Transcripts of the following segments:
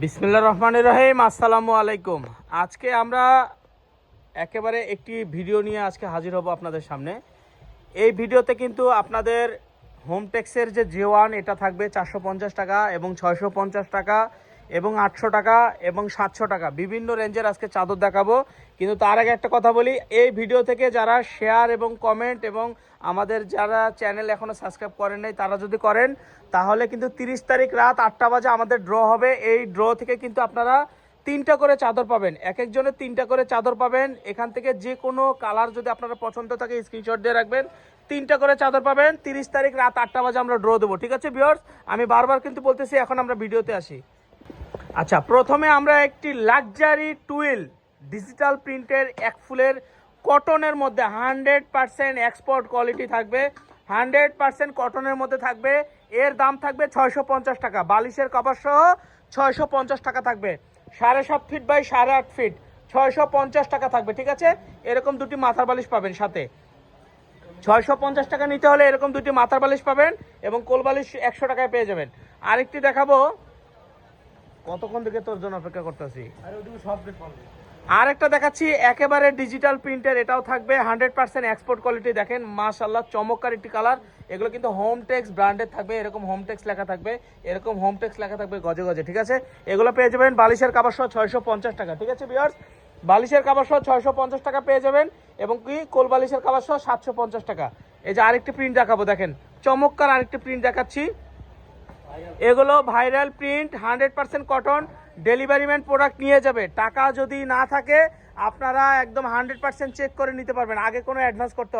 বিসমিল্লাহির রহমানির রহিম। আসসালামু আলাইকুম। আজকে আমরা একেবারে একটি ভিডিও নিয়ে আজকে হাজির হব আপনাদের সামনে। এই ভিডিওতে কিন্তু আপনাদের হোমটেক্সের যে J1 এটা থাকবে 450 টাকা এবং 650 টাকা এবং 800 টাকা এবং 700 টাকা বিভিন্ন রেঞ্জের আজকে চাদর দেখাবো। কিন্তু তার আগে একটা কথা বলি, এই ভিডিও থেকে যারা শেয়ার এবং কমেন্ট এবং আমাদের যারা চ্যানেল এখনও সাবস্ক্রাইব করেন নাই তারা যদি করেন তাহলে কিন্তু 30 তারিখ রাত 8টা বাজে আমাদের ড্র হবে। এই ড্র থেকে কিন্তু আপনারা 3টা করে চাদর পাবেন, এক একজনের 3টা করে চাদর পাবেন। এখান থেকে যে কোনো কালার যদি আপনারা পছন্দ থাকে স্ক্রিনশট দিয়ে রাখবেন, 3টা করে চাদর পাবেন। 30 তারিখ রাত 8টা বাজে আমরা ড্র দেবো, ঠিক আছে ভিউয়ার্স? আমি বারবার কিন্তু বলতেছি, এখন আমরা ভিডিওতে আসি। আচ্ছা, প্রথমে আমরা একটি লাক্সারি টুইল ডিজিটাল প্রিন্টের এক ফুলের কটনের মধ্যে 100% এক্সপোর্ট কোয়ালিটি থাকবে, 100% কটনের মধ্যে থাকবে। এর দাম থাকবে 650 টাকা, বালিশের কভার সহ 650 টাকা থাকবে। 7.5 ফিট বাই 8.5 ফিট, 650 টাকা থাকবে, ঠিক আছে? এরকম দুটি মাথার বালিশ পাবেন সাথে। 650 টাকা নিতে হলে এরকম দুটি মাথার বালিশ পাবেন এবং কোল বালিশ 100 টাকায় পেয়ে যাবেন। আরেকটি দেখাবো, কতক্ষণ থেকে তোর জন্য অপেক্ষা করতেছি। আর একটা দেখাচ্ছি একেবারে ডিজিটাল প্রিন্টের, এটাও থাকবে 100% এক্সপোর্ট কোয়ালিটি। দেখেন মাশাআল্লাহ, চমৎকার একটি কালার। এগুলো কিন্তু হোমটেক্স ব্র্যান্ডের থাকবে, এরকম হোমটেক্স লেখা থাকবে, এরকম হোমটেক্স লেখা থাকবে গজে গজে, ঠিক আছে? এগুলো পেয়ে যাবেন বালিশের কাভার সহ 650 টাকা, ঠিক আছে ভিউয়ার্স? বালিশের কাভার সহ 650 টাকা পেয়ে যাবেন এবং কি কোল বালিশের কাভার সহ 750 টাকা। এই যে আরেকটি প্রিন্ট দেখাবো, দেখেন চমৎকার আরেকটি প্রিন্ট দেখাচ্ছি। এগুলো viral print, 100% cotton. Delivery man product নিয়ে যাবে, টাকা যদি না থাকে আপনারা একদম 100% চেক করে নিতে পারবেন। আগে কোনো অ্যাডভান্স করতে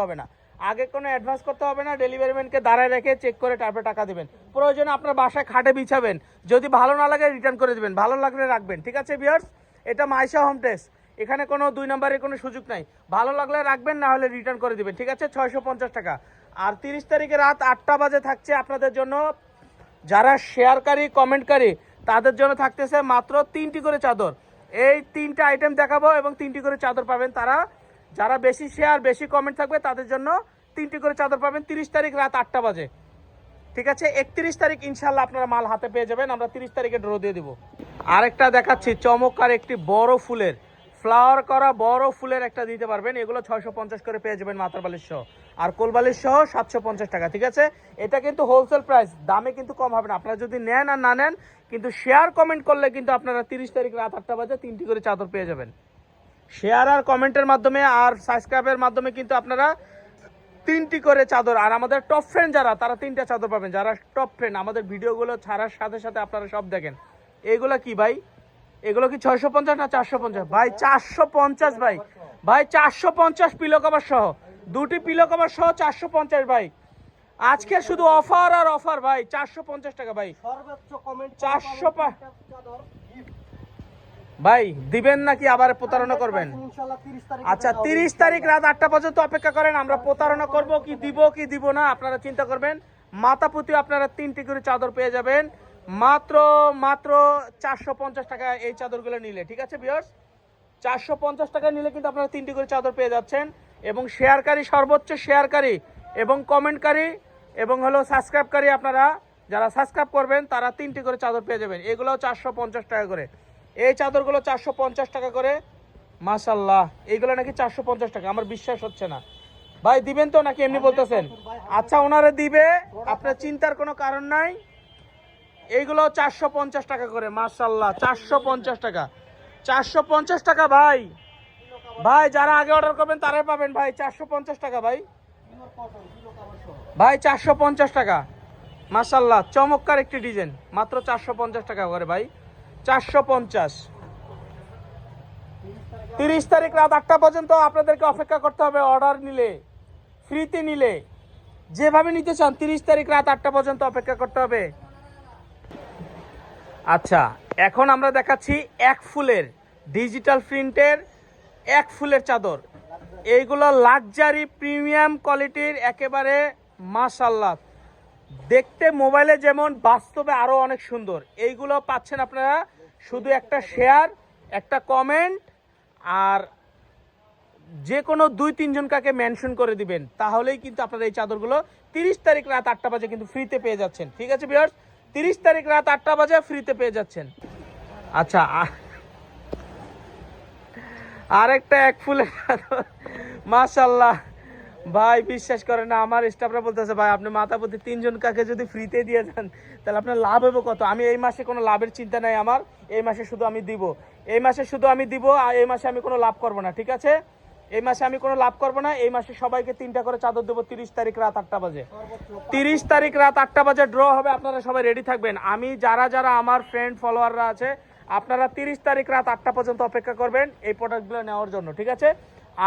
হবে না, ডেলিভারি ম্যানকে দাঁড়ায় রেখে চেক করে তারপরে টাকা দেবেন। প্রয়োজনে আপনার বাসায় খাটে বিছাবেন, যদি ভালো না লাগে রিটার্ন করে দেবেন, ভালো লাগলে রাখবেন, ঠিক আছে ভিউয়ার্স? এটা মাইশা হোমটেক্স, এখানে কোনো 2 নম্বরের কোনো সুযোগ নাই। ভালো লাগলে রাখবেন, না হলে রিটার্ন করে দিবেন, ঠিক আছে? 650 টাকা। আর 30 তারিখে রাত 8টা বাজে থাকছে আপনাদের জন্য, যারা শেয়ারকারী কমেন্টকারী তাদের জন্য থাকতেছে মাত্র 3টি করে চাদর। এই 3টা আইটেম দেখাবো এবং 3টি করে চাদর পাবেন। তারা যারা বেশি শেয়ার বেশি কমেন্ট থাকবে তাদের জন্য 3টি করে চাদর পাবেন 30 তারিখ রাত 8টা বাজে, ঠিক আছে? 31 তারিখ ইনশাল্লাহ আপনারা মাল হাতে পেয়ে যাবেন, আমরা 30 তারিখে ড্র দিয়ে দিব। আরেকটা দেখাচ্ছি চমৎকার একটি বড় ফুলের, ফ্লাওয়ার করা বড় ফুলের একটা দিতে পারবেন। এগুলো 650 করে পেয়ে যাবেন মাথার বালিশ সহ, আর কোল বালিশ সহ 750 টাকা, ঠিক আছে? এটা কিন্তু হোলসেল প্রাইস, দামে কিন্তু কম হবে না। আপনারা যদি নেন আর না নেন, কিন্তু শেয়ার কমেন্ট করলে কিন্তু আপনারা 30 তারিখ রাত 8টা বাজে 3টি করে চাদর পেয়ে যাবেন। শেয়ার আর কমেন্টের মাধ্যমে আর সাবস্ক্রাইবের মাধ্যমে কিন্তু আপনারা 3টি করে চাদর, আর আমাদের টপ ফ্রেন্ড যারা তারা 3টা চাদর পাবেন। যারা টপ ফ্রেন্ড আমাদের ভিডিওগুলো ছাড়ার সাথে সাথে আপনারা সব দেখেন। এইগুলো কি ভাই? এগুলো কি 650 না 450? ভাই 450 ভাই, ভাই 450 পিলো কভার সহ, দুটি পিলো কভার সহ 450 ভাই। আজকে শুধু অফার আর অফার ভাই, 450 টাকা ভাই। সর্বোচ্চ কমেন্ট 400 ভাই দিবেন নাকি আবার প্রতারণা করবেন? ইনশাআল্লাহ 30 তারিখ। আচ্ছা 30 তারিখ রাত 8টা পর্যন্ত অপেক্ষা করেন, আমরা প্রতারণা করব কি দিব না আপনারা চিন্তা করবেন। মাথা প্রতি আপনারা 3টি করে চাদর পেয়ে যাবেন মাত্র 450 টাকা এই চাদরগুলো নিলে, ঠিক আছে ভিউয়ার্স? 450 টাকা নিলে কিন্তু আপনারা 3টি করে চাদর পেয়ে যাচ্ছেন। এবং শেয়ারকারী, সর্বোচ্চ শেয়ারকারী এবং কমেন্টকারী এবং হলো সাবস্ক্রাইবকারী, আপনারা যারা সাবস্ক্রাইব করবেন তারা 3টি করে চাদর পেয়ে যাবেন। এগুলো 450 টাকা করে, এই চাদরগুলো 450 টাকা করে। মাশাআল্লাহ, এইগুলো নাকি 450 টাকা, আমার বিশ্বাস হচ্ছে না। ভাই দিবেন তো নাকি এমনি বলতেছেন? আচ্ছা ওনারা দিবে, আপনার চিন্তার কোনো কারণ নাই। এইগুলো 450 টাকা করে, মাশাআল্লাহ 450 টাকা, 450 টাকা ভাই। ভাই যারা আগে অর্ডার করবেন তারাই পাবেন ভাই, 450 টাকা ভাই, ভাই 450 টাকা। মাশাআল্লাহ চমৎকার একটি ডিজাইন, মাত্র 450 টাকা করে ভাই, 450। 30 তারিখ রাত 8টা পর্যন্ত আপনাদেরকে অপেক্ষা করতে হবে। অর্ডার নিলে, ফ্রিতে নিলে, যেভাবে নিতে চান 30 তারিখ রাত 8টা পর্যন্ত অপেক্ষা করতে হবে। আচ্ছা এখন আমরা দেখাচ্ছি এক ফুলের ডিজিটাল প্রিন্টের এক ফুলের চাদর। এইগুলো লাক্সারি প্রিমিয়াম কোয়ালিটির, একেবারে মাশাআল্লাহ, দেখতে মোবাইলে যেমন বাস্তবে আরো অনেক সুন্দর। এইগুলো পাচ্ছেন আপনারা শুধু একটা শেয়ার, একটা কমেন্ট, আর যে কোনো 2-3 জন কাকে মেনশন করে দিবেন, তাহলেই কিন্তু আপনারা এই চাদরগুলো 30 তারিখ রাত 8টা বাজে কিন্তু ফ্রিতে পেয়ে যাচ্ছেন, ঠিক আছে ভিউয়ার্স? 30 তারিখ রাত 8টা বাজে ফ্রিতে পেয়ে যাচ্ছেন। আচ্ছা আরেকটা এক ফুলের চাদর মাশাআল্লাহ ভাই, বিশ্বাস করেন না, আমার স্টাফরা বলতেছে ভাই আপনি মাথা প্রতি 3 জন কাকে যদি ফ্রিতে দিয়ে দেন তাহলে আপনার লাভ হবে কত। আমি এই মাসে কোনো লাভের চিন্তা নাই আমার, এই মাসে শুধু আমি দিব, এই মাসে শুধু আমি দিব, আর এই মাসে আমি কোনো লাভ করব না, ঠিক আছে? এই মাসে আমি কোনো লাভ করব না। এই মাসে সবাইকে 3টা করে চাদর দেবো 30 তারিখ রাত 8টা বাজে। 30 তারিখ রাত 8টা বাজে ড্র হবে, আপনারা সবাই রেডি থাকবেন। আমি যারা যারা আমার ফ্রেন্ড ফলোয়াররা আছে আপনারা 30 তারিখ রাত 8টা পর্যন্ত অপেক্ষা করবেন এই প্রোডাক্টগুলো নেওয়ার জন্য, ঠিক আছে?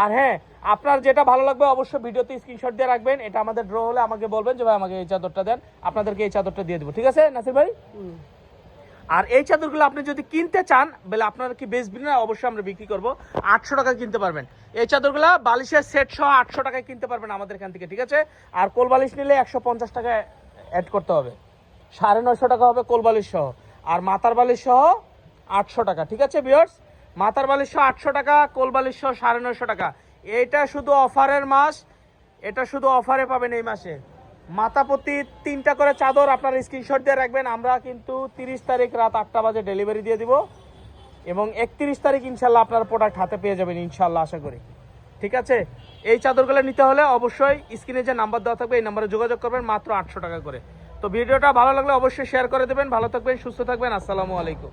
আর হ্যাঁ, আপনার যেটা ভালো লাগবে অবশ্যই ভিডিওতে স্ক্রিনশট দিয়ে রাখবেন। এটা আমাদের ড্র হলে আমাকে বলবেন যে ভাই আমাকে এই চাদরটা দেন, আপনাদেরকে এই চাদরটা দিয়ে দেবো, ঠিক আছে নাসির ভাই? আর এই চাদরগুলো আপনি যদি কিনতে চান বলে আপনারা কি বেচবেন না, অবশ্যই আমরা বিক্রি করব। 800 টাকা কিনতে পারবেন এই চাদরগুলো, বালিশের সেট সহ 800 টাকায় কিনতে পারবেন আমাদের এখান থেকে, ঠিক আছে? আর কোল বালিশ নিলে 150 টাকা অ্যাড করতে হবে, 950 টাকা হবে কোল বালিশ সহ। আর মাথার বালিশ সহ 800 টাকা, ঠিক আছে ভিউয়ার্স? মাথার বালিশ সহ 800 টাকা, কোল বালিশ সহ 950 টাকা। এটা শুধু অফারের মাস, এটা শুধু অফারে পাবেন এই মাসে। মাথা প্রতি 3টা করে চাদর আপনার স্ক্রিনশট দিয়ে রাখবেন। আমরা কিন্তু 30 তারিখ রাত 8টা বাজে ডেলিভারি দিয়ে দিব এবং 31 তারিখ ইনশাল্লাহ আপনার প্রোডাক্ট হাতে পেয়ে যাবেন ইনশাল্লাহ, আশা করি, ঠিক আছে? এই চাদরগুলো নিতে হলে অবশ্যই স্ক্রিনে যে নাম্বার দেওয়া থাকবে এই নাম্বারে যোগাযোগ করবেন, মাত্র 800 টাকা করে। তো ভিডিওটা ভালো লাগলে অবশ্যই শেয়ার করে দেবেন। ভালো থাকবেন, সুস্থ থাকবেন, আসসালামু আলাইকুম।